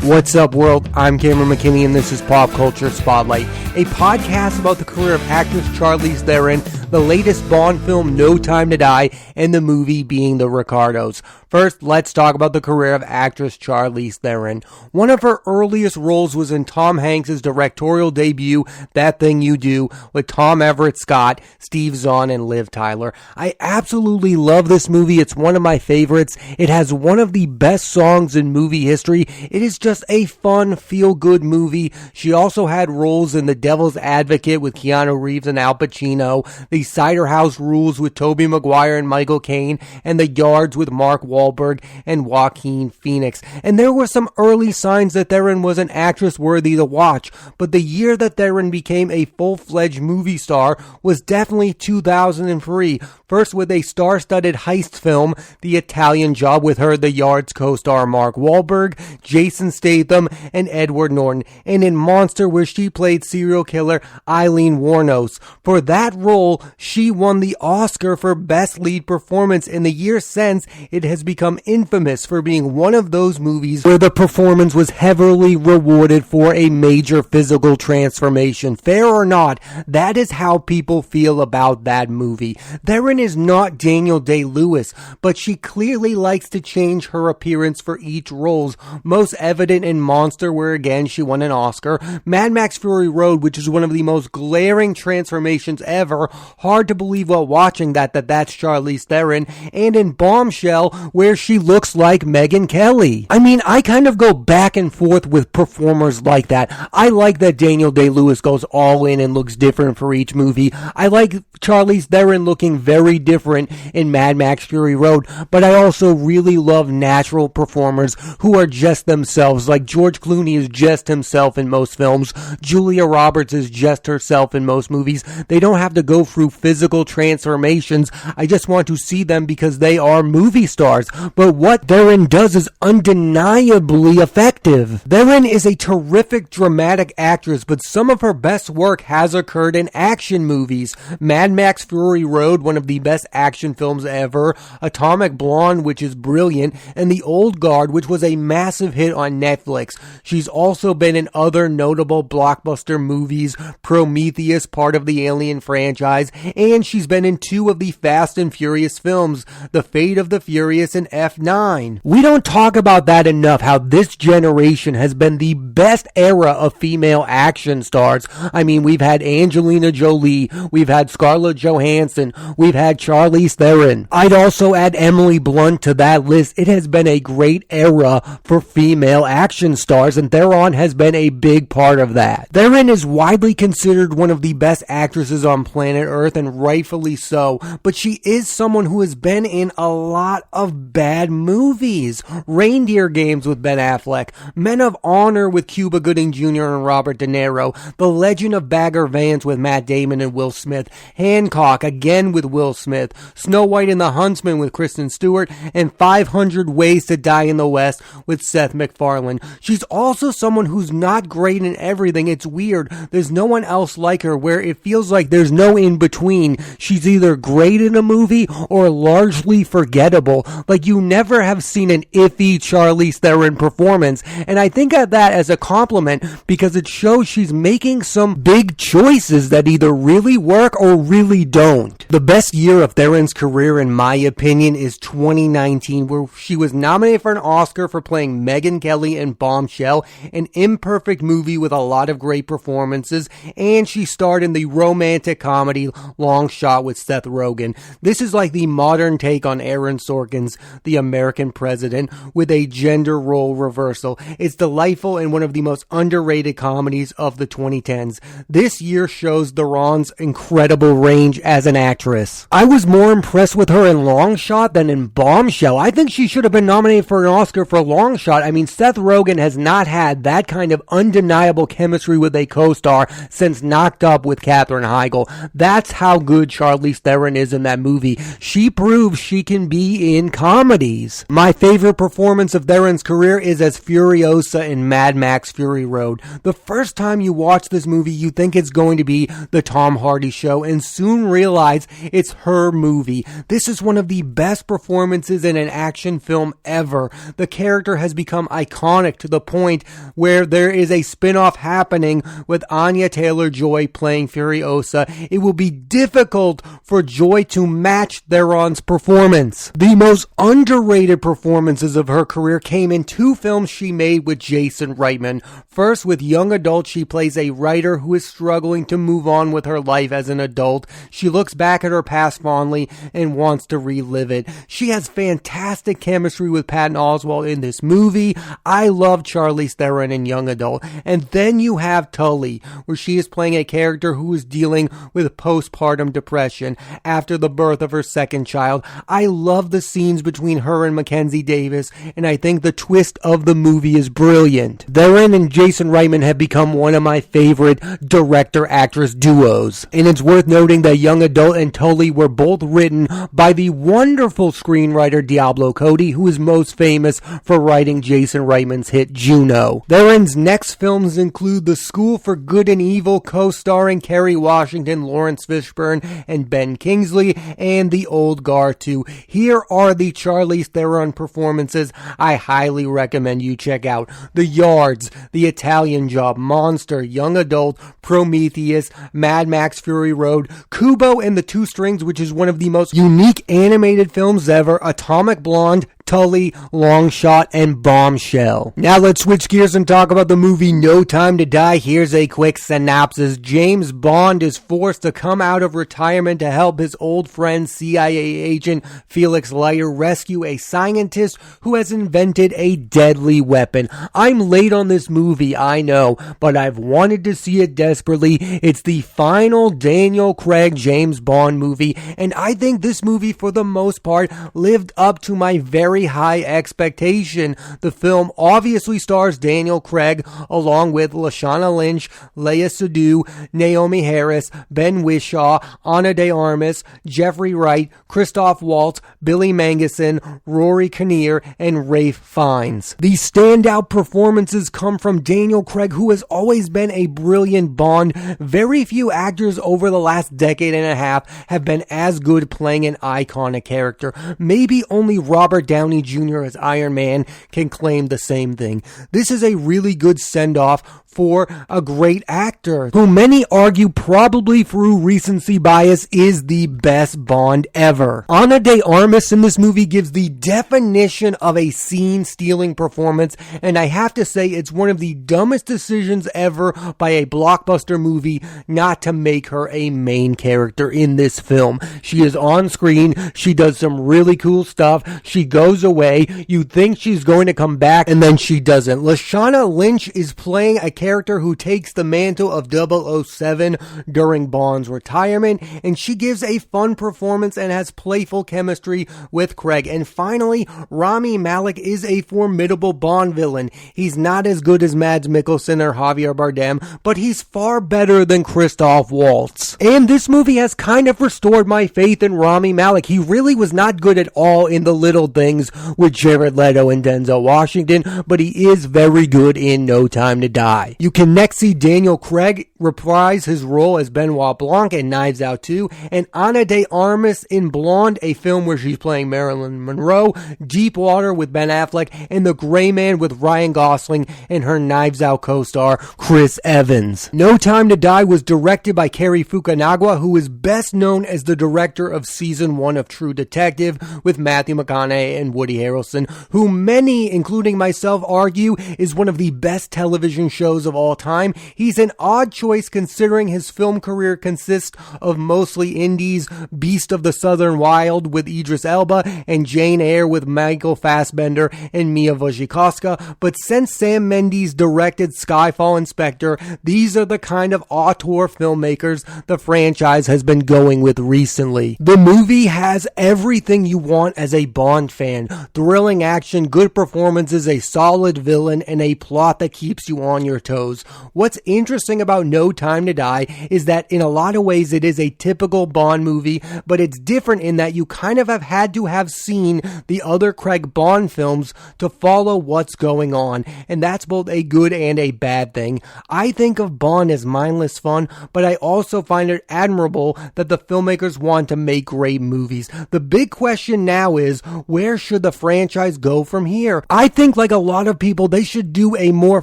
What's up, world? I'm Cameron McKinney, and this is Pop Culture Spotlight, a podcast about the career of actress Charlize Theron, the latest Bond film, No Time to Die, and the movie being The Ricardos. First, let's talk about the career of actress Charlize Theron. One of her earliest roles was in Tom Hanks' directorial debut, That Thing You Do, with Tom Everett Scott, Steve Zahn, and Liv Tyler. I absolutely love this movie. It's one of my favorites. It has one of the best songs in movie history. It is just a fun, feel-good movie. She also had roles in The Devil's Advocate with Keanu Reeves and Al Pacino, The Cider House Rules with Tobey Maguire and Michael Caine, and The Yards with Mark Wahlberg and Joaquin Phoenix. And there were some early signs that Theron was an actress worthy to watch, but the year that Theron became a full-fledged movie star was definitely 2003. First with a star-studded heist film, The Italian Job, with her The Yards co-star Mark Wahlberg, Jason Statham, and Edward Norton, and in Monster, where she played serial killer Eileen Wuornos. For that role, she won the Oscar for Best Lead Performance. In the years since, it has become infamous for being one of those movies where the performance was heavily rewarded for a major physical transformation. Fair or not, that is how people feel about that movie. Theron is not Daniel Day-Lewis, but she clearly likes to change her appearance for each role. Most evident in Monster, where again she won an Oscar, Mad Max Fury Road, which is one of the most glaring transformations ever, hard to believe while watching that's Charlize Theron, and in Bombshell, where she looks like Megyn Kelly. I mean, I kind of go back and forth with performers like that. I like that Daniel Day-Lewis goes all in and looks different for each movie. I like Charlize Theron looking very different in Mad Max Fury Road, but I also really love natural performers who are just themselves. Like George Clooney is just himself in most films. Julia Roberts is just herself in most movies. They don't have to go through physical transformations. I just want to see them because they are movie stars. But what Theron does is undeniably effective. Theron is a terrific dramatic actress, but some of her best work has occurred in action movies. Mad Max Fury Road, one of the best action films ever. Atomic Blonde, which is brilliant. And The Old Guard, which was a massive hit on Netflix. She's also been in other notable blockbuster movies, Prometheus, part of the Alien franchise, and she's been in 2 of the Fast and Furious films, The Fate of the Furious and F9. We don't talk about that enough, how this generation has been the best era of female action stars. I mean, we've had Angelina Jolie, we've had Scarlett Johansson, we've had Charlize Theron. I'd also add Emily Blunt to that list. It has been a great era for female action stars, and Theron has been a big part of that. Theron is widely considered one of the best actresses on planet Earth, and rightfully so, but she is someone who has been in a lot of bad movies. Reindeer Games with Ben Affleck, Men of Honor with Cuba Gooding Jr. and Robert De Niro, The Legend of Bagger Vance with Matt Damon and Will Smith, Hancock again with Will Smith, Snow White and the Huntsman with Kristen Stewart, and 500 Ways to Die in the West with Seth MacFarlane. She's also someone who's not great in everything. It's weird. There's no one else like her, where it feels like there's no in between. She's either great in a movie or largely forgettable. Like, you never have seen an iffy Charlize Theron performance, and I think of that as a compliment because it shows she's making some big choices that either really work or really don't. The best year of Theron's career, in my opinion, is 2019, where she was nominated for an Oscar for playing Megyn Kelly in Bombshell, an imperfect movie with a lot of great performances, and she starred in the romantic comedy Long Shot with Seth Rogen. This is like the modern take on Aaron Sorkin's The American President, with a gender role reversal. It's delightful and one of the most underrated comedies of the 2010s. This year shows Theron's incredible range as an actress. I was more impressed with her in Long Shot than in Bombshell. I think she should have been nominated for an Oscar for Long Shot. I mean, Seth Rogen has not had that kind of undeniable chemistry with a co-star since Knocked Up with Katherine Heigl. That's how good Charlize Theron is in that movie. She proves she can be in comedy comedies. My favorite performance of Theron's career is as Furiosa in Mad Max Fury Road. The first time you watch this movie, you think it's going to be the Tom Hardy show and soon realize it's her movie. This is one of the best performances in an action film ever. The character has become iconic to the point where there is a spin-off happening with Anya Taylor-Joy playing Furiosa. It will be difficult for Joy to match Theron's performance. The most underrated performances of her career came in two films she made with Jason Reitman. First, with Young Adult, she plays a writer who is struggling to move on with her life as an adult. She looks back at her past fondly and wants to relive it. She has fantastic chemistry with Patton Oswalt in this movie. I love Charlize Theron in Young Adult. And then you have Tully, where she is playing a character who is dealing with postpartum depression after the birth of her second child. I love the scenes between her and Mackenzie Davis, and I think the twist of the movie is brilliant. Theron and Jason Reitman have become one of my favorite director-actress duos, and it's worth noting that Young Adult and Tully were both written by the wonderful screenwriter Diablo Cody, who is most famous for writing Jason Reitman's hit Juno. Theron's next films include The School for Good and Evil, co-starring Kerry Washington, Lawrence Fishburne, and Ben Kingsley, and The Old Guard 2. Here are the Charlize Theron performances I highly recommend you check out. The Yards, The Italian Job, Monster, Young Adult, Prometheus, Mad Max Fury Road, Kubo and the Two Strings, which is one of the most unique animated films ever, Atomic Blonde, Tully, Long Shot, and Bombshell. Now let's switch gears and talk about the movie No Time to Die. Here's a quick synopsis. James Bond is forced to come out of retirement to help his old friend CIA agent Felix Leiter rescue a scientist who has invented a deadly weapon. I'm late on this movie, I know, but I've wanted to see it desperately. It's the final Daniel Craig James Bond movie, and I think this movie for the most part lived up to my very high expectation. The film obviously stars Daniel Craig along with Lashana Lynch, Léa Seydoux, Naomi Harris, Ben Whishaw, Ana de Armas, Jeffrey Wright, Christoph Waltz, Billy Magnussen, Rory Kinnear, and Ralph Fiennes. These standout performances come from Daniel Craig, who has always been a brilliant Bond. Very few actors over the last decade and a half have been as good playing an iconic character. Maybe only Robert Downey Jr. as Iron Man can claim the same thing. This is a really good send-off for a great actor, who many argue probably through recency bias is the best Bond ever. Ana de Armas in this movie gives the definition of a scene-stealing performance, and I have to say it's one of the dumbest decisions ever by a blockbuster movie not to make her a main character in this film. She is on screen, she does some really cool stuff, she goes away, you think she's going to come back, and then she doesn't. Lashana Lynch is playing a character who takes the mantle of 007 during Bond's retirement, and she gives a fun performance and has playful chemistry with Craig. And finally, Rami Malek is a formidable Bond villain. He's not as good as Mads Mikkelsen or Javier Bardem, but he's far better than Christoph Waltz. And this movie has kind of restored my faith in Rami Malek. He really was not good at all in The Little Things with Jared Leto and Denzel Washington, but he is very good in No Time to Die. You can next see Daniel Craig reprise his role as Benoit Blanc in Knives Out 2, and Ana de Armas in Blonde, a film where she's playing Marilyn Monroe, Deepwater with Ben Affleck, and The Gray Man with Ryan Gosling and her Knives Out co-star Chris Evans. No Time to Die was directed by Cary Fukunaga, who is best known as the director of Season 1 of True Detective with Matthew McConaughey and Woody Harrelson, who many, including myself, argue is one of the best television shows of all time. He's an odd choice considering his film career consists of mostly indies, Beast of the Southern Wild with Idris Elba, and Jane Eyre with Michael Fassbender and Mia Wasikowska. But since Sam Mendes directed Skyfall and Spectre, these are the kind of auteur filmmakers the franchise has been going with recently. The movie has everything you want as a Bond fan. Thrilling action, good performances, a solid villain, and a plot that keeps you on your toes. What's interesting about No Time to Die is that in a lot of ways it is a typical Bond movie, but it's different in that you kind of have had to have seen the other Craig Bond films to follow what's going on, and that's both a good and a bad thing. I think of Bond as mindless fun, but I also find it admirable that the filmmakers want to make great movies. The big question now is, where should the franchise go from here? I think, like a lot of people, they should do a more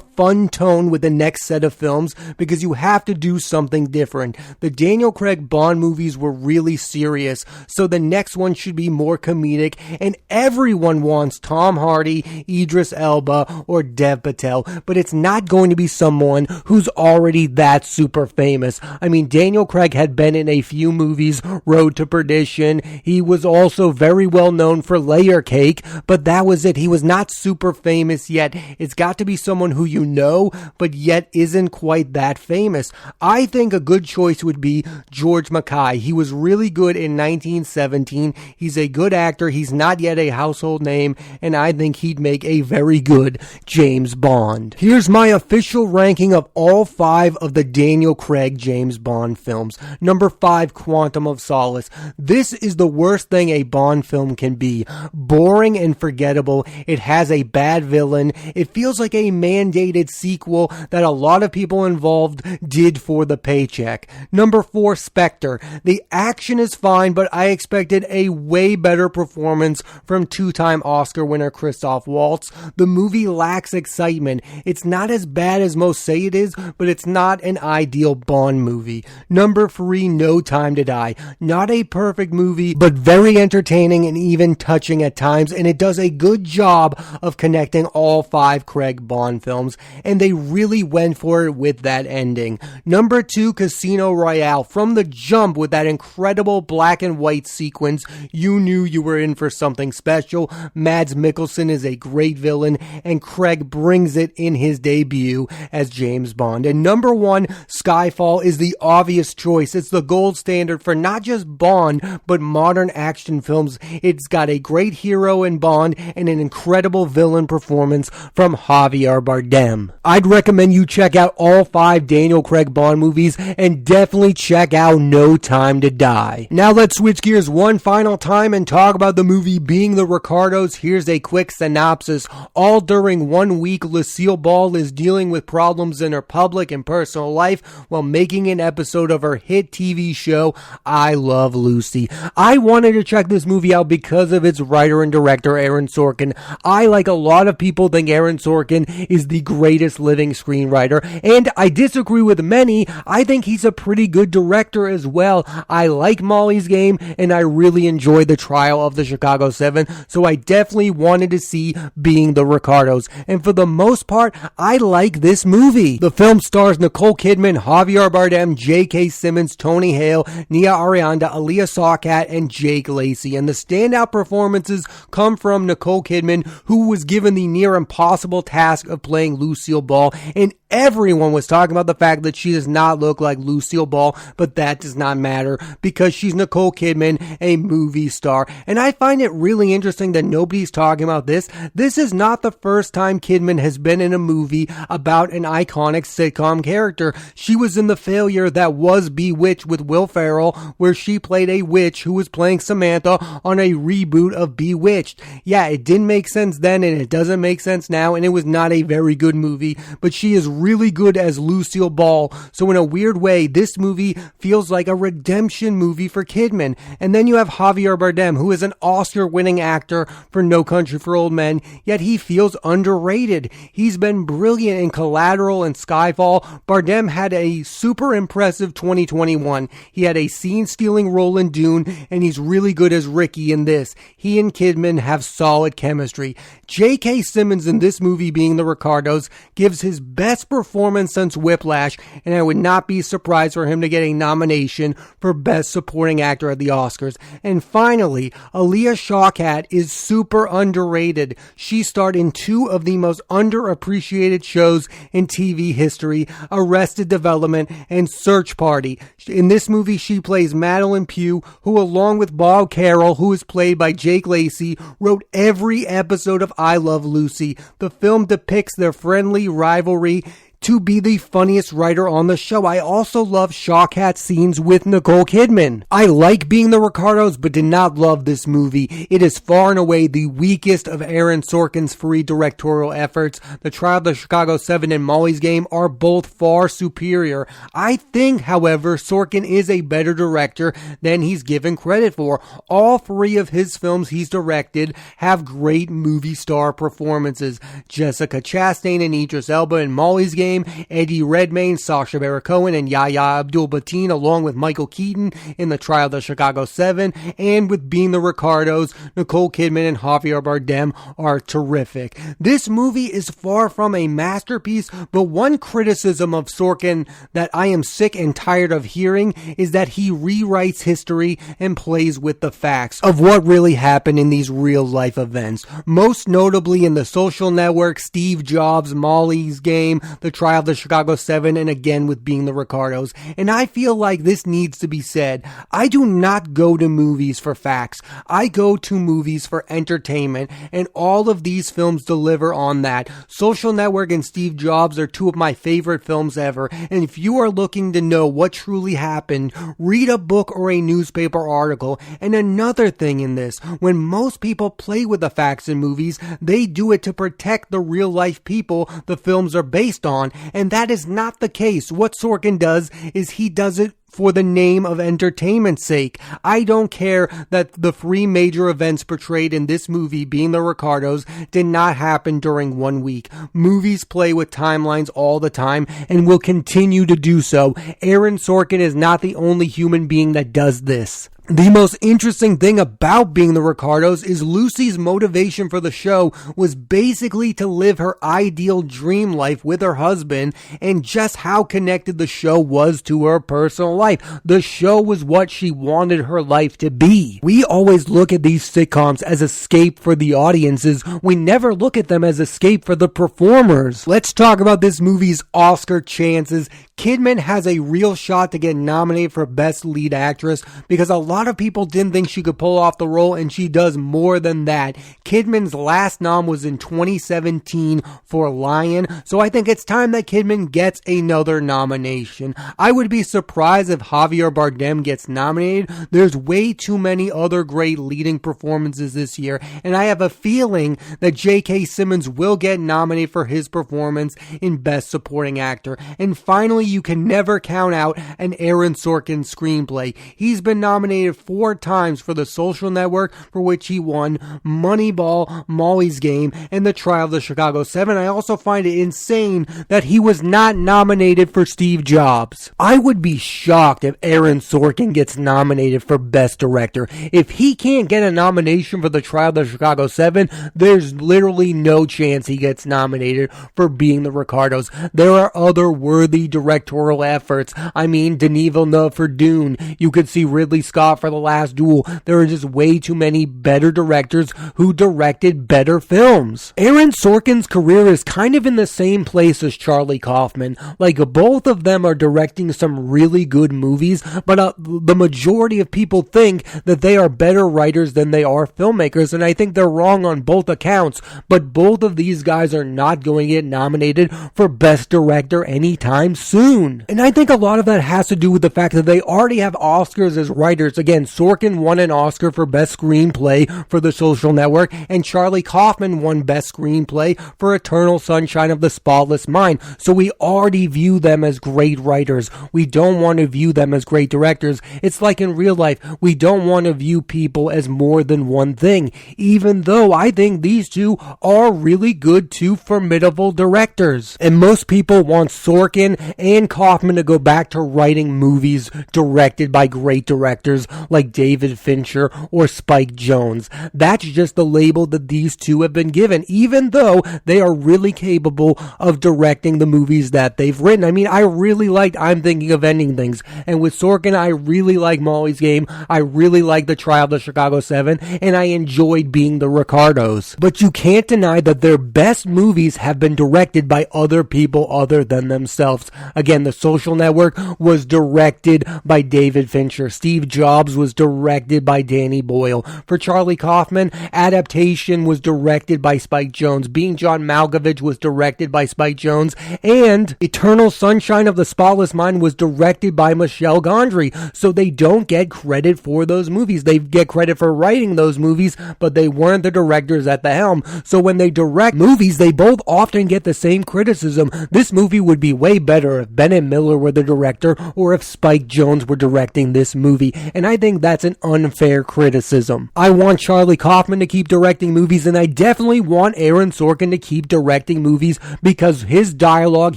fun tone with the next set of films because you have to do something different. The Daniel Craig Bond movies were really serious, so the next one should be more comedic, and everyone wants Tom Hardy, Idris Elba, or Dev Patel, but it's not going to be someone who's already that super famous. I mean, Daniel Craig had been in a few movies, Road to Perdition. He was also very well known for Layer Cake, but that was it. He was not super famous yet. It's got to be someone who you know, but yet isn't quite that famous. I think a good choice would be George Mackay. He was really good in 1917. He's a good actor. He's not yet a household name, and I think he'd make a very good James Bond. Here's my official ranking of all 5 of the Daniel Craig James Bond films. Number 5, Quantum of Solace. This is the worst thing a Bond film can be. Boring and forgettable. It has a bad villain. It feels like a mandated sequel that a lot of people involved did for the paycheck. Number 4, Spectre. The action is fine, but I expected a way better performance from 2-time Oscar winner Christoph Waltz. The movie lacks excitement. It's not as bad as most say it is, but it's not an ideal Bond movie. Number 3, No Time to Die. Not a perfect movie, but very entertaining and even touching at times, and it does a good job of connecting all 5 Craig Bond films, and they really went for it with that ending. Number 2, Casino Royale. From the jump, with that incredible black and white sequence, you knew you were in for something special. Mads Mikkelsen is a great villain, and Craig brings it in his debut as James Bond. And number 1, Skyfall, is the obvious choice. It's the gold standard for not just Bond, but modern action films. It's got a great hero in Bond and an incredible villain performance from Javier Bardem. I'd recommend you check out all 5 Daniel Craig Bond movies and definitely check out No Time to Die. Now let's switch gears one final time and talk about the movie Being the Ricardos. Here's a quick synopsis. All during 1 week, Lucille Ball is dealing with problems in her public and personal life while making an episode of her hit TV show, I Love Lucy. I wanted to check this movie out because of its writer and director, Aaron Sorkin. I, like a lot of people, think Aaron Sorkin is the greatest living screenwriter, and I disagree with many. I think he's a pretty good director as well. I like Molly's Game, and I really enjoy The Trial of the Chicago 7, so I definitely wanted to see Being the Ricardos, and for the most part, I like this movie. The film stars Nicole Kidman, Javier Bardem, J.K. Simmons, Tony Hale, Nia Arianda, Aaliyah Sawkat, and Jake Lacey, and the standout performances come from Nicole Kidman, who was given the near impossible task of playing Lucille Ball, and everyone was talking about the fact that she does not look like Lucille Ball, but that does not matter because she's Nicole Kidman, a movie star. And I find it really interesting that nobody's talking about this. This is not the first time Kidman has been in a movie about an iconic sitcom character. She was in The Failure That Was Bewitched with Will Ferrell, where she played a witch who was playing Samantha on a reboot of Bewitched. Yeah, it didn't make sense then and it doesn't make sense now, and it was not a very good movie, but she is really good as Lucille Ball. So in a weird way, this movie feels like a redemption movie for Kidman. And then you have Javier Bardem, who is an Oscar-winning actor for No Country for Old Men, yet he feels underrated. He's been brilliant in Collateral and Skyfall. Bardem had a super impressive 2021. He had a scene-stealing role in Dune, and he's really good as Ricky in this. He and Kidman have solid chemistry. J.K. Simmons in this movie, Being the Ricardos, gives his best performance since Whiplash, and I would not be surprised for him to get a nomination for Best Supporting Actor at the Oscars. And finally, Aaliyah Sawkat is super underrated. She starred in 2 of the most underappreciated shows in TV history, Arrested Development and Search Party. In this movie, she plays Madeline Pugh, who along with Bob Carroll, who is played by Jake Lacey, wrote every episode of I Love Lucy. The film depicts their friendly rivalry. to be the funniest writer on the show. I also love Shawkat scenes with Nicole Kidman. I like Being the Ricardos, but did not love this movie. It is far and away the weakest of Aaron Sorkin's free directorial efforts. The Trial of the Chicago 7 and Molly's Game are both far superior. I think, however, Sorkin is a better director than he's given credit for. All three of his films he's directed have great movie star performances. Jessica Chastain and Idris Elba in Molly's Game, Eddie Redmayne, Sacha Baron Cohen, and Yahya Abdul-Mateen, along with Michael Keaton in The Trial of the Chicago 7, and with Being the Ricardos, Nicole Kidman and Javier Bardem are terrific. This movie is far from a masterpiece, but one criticism of Sorkin that I am sick and tired of hearing is that he rewrites history and plays with the facts of what really happened in these real-life events. Most notably in The Social Network, Steve Jobs, Molly's Game, The Trial of the Chicago 7, and again with Being the Ricardos. And I feel like this needs to be said. I do not go to movies for facts. I go to movies for entertainment, and all of these films deliver on that. Social Network and Steve Jobs are two of my favorite films ever, and if you are looking to know what truly happened, read a book or a newspaper article. And another thing in this, when most people play with the facts in movies, they do it to protect the real life people the films are based on, and that is not the case. What Sorkin does is he does it for the name of entertainment's sake. I don't care that the three major events portrayed in this movie, Being the Ricardos, did not happen during 1 week. Movies play with timelines all the time and will continue to do so. Aaron Sorkin is not the only human being that does this. The most interesting thing about Being the Ricardos is Lucy's motivation for the show was basically to live her ideal dream life with her husband, and just how connected the show was to her personal life. The show was what she wanted her life to be. We always look at these sitcoms as escape for the audiences. We never look at them as escape for the performers. Let's talk about this movie's Oscar chances. Kidman has a real shot to get nominated for Best Lead Actress because a lot of people didn't think she could pull off the role, and she does more than that. Kidman's last nom was in 2017 for Lion, so I think it's time that Kidman gets another nomination. I would be surprised if Javier Bardem gets nominated. There's way too many other great leading performances this year, and I have a feeling that J.K. Simmons will get nominated for his performance in Best Supporting Actor. And finally, you can never count out an Aaron Sorkin screenplay. He's been nominated 4 times for The Social Network, for which he won, Moneyball, Molly's Game, and The Trial of the Chicago 7. I also find it insane that he was not nominated for Steve Jobs. I would be shocked if Aaron Sorkin gets nominated for Best Director. If he can't get a nomination for The Trial of the Chicago 7, there's literally no chance he gets nominated for Being the Ricardos. There are other worthy directorial efforts. I mean, Denis Villeneuve for Dune. You could see Ridley Scott for The Last Duel. There are just way too many better directors who directed better films. Aaron Sorkin's career is kind of in the same place as Charlie Kaufman. Like, both of them are directing some really good movies, but the majority of people think that they are better writers than they are filmmakers, and I think they're wrong on both accounts. But both of these guys are not going to get nominated for Best Director anytime soon. And I think a lot of that has to do with the fact that they already have Oscars as writers. Again, Sorkin won an Oscar for Best Screenplay for The Social Network, and Charlie Kaufman won Best Screenplay for Eternal Sunshine of the Spotless Mind. So we already view them as great writers. We don't want to view them as great directors. It's like in real life, we don't want to view people as more than one thing, even though I think these two are really good, two formidable directors. And most people want Sorkin and Kaufman to go back to writing movies directed by great directors like David Fincher or Spike Jonze. That's just the label that these two have been given, even though they are really capable of directing the movies that they've written. I mean, I really liked I'm Thinking of Ending Things, and with Sorkin, I really like Molly's Game, I really like The Trial of the Chicago 7, and I enjoyed Being the Ricardos. But you can't deny that their best movies have been directed by other people other than themselves. Again, The Social Network was directed by David Fincher. Steve Jobs was directed by Danny Boyle. For Charlie Kaufman, Adaptation was directed by Spike Jonze. Being John Malkovich was directed by Spike Jonze. And Eternal Sunshine of the Spotless Mind was directed by Michel Gondry. So they don't get credit for those movies. They get credit for writing those movies, but they weren't the directors at the helm. So when they direct movies, they both often get the same criticism. This movie would be way better if Bennett Miller were the director or if Spike Jonze were directing this movie. And I think that's an unfair criticism. I want Charlie Kaufman to keep directing movies, and I definitely want Aaron Sorkin to keep directing movies because his dialogue,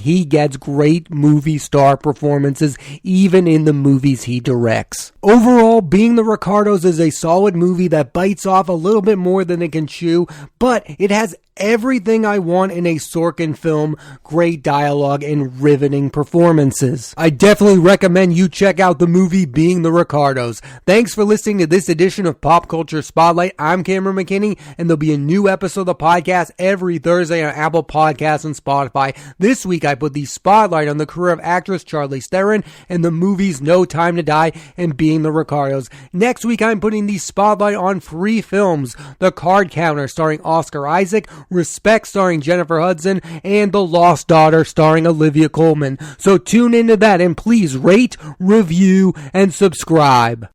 he gets great movie star performances even in the movies he directs. Overall, Being the Ricardos is a solid movie that bites off a little bit more than it can chew, but it has everything I want in a Sorkin film: great dialogue and riveting performances. I definitely recommend you check out the movie Being the Ricardos. Thanks for listening to this edition of Pop Culture Spotlight. I'm Cameron McKinney, and there'll be a new episode of the podcast every Thursday on Apple Podcasts and Spotify. This week I put the spotlight on the career of actress Charlize Theron and the movies No Time to Die and Being the Ricardos. Next week I'm putting the spotlight on 3 films: The Card Counter starring Oscar Isaac, Respect starring Jennifer Hudson, and The Lost Daughter starring Olivia Colman. So tune into that and please rate, review, and subscribe.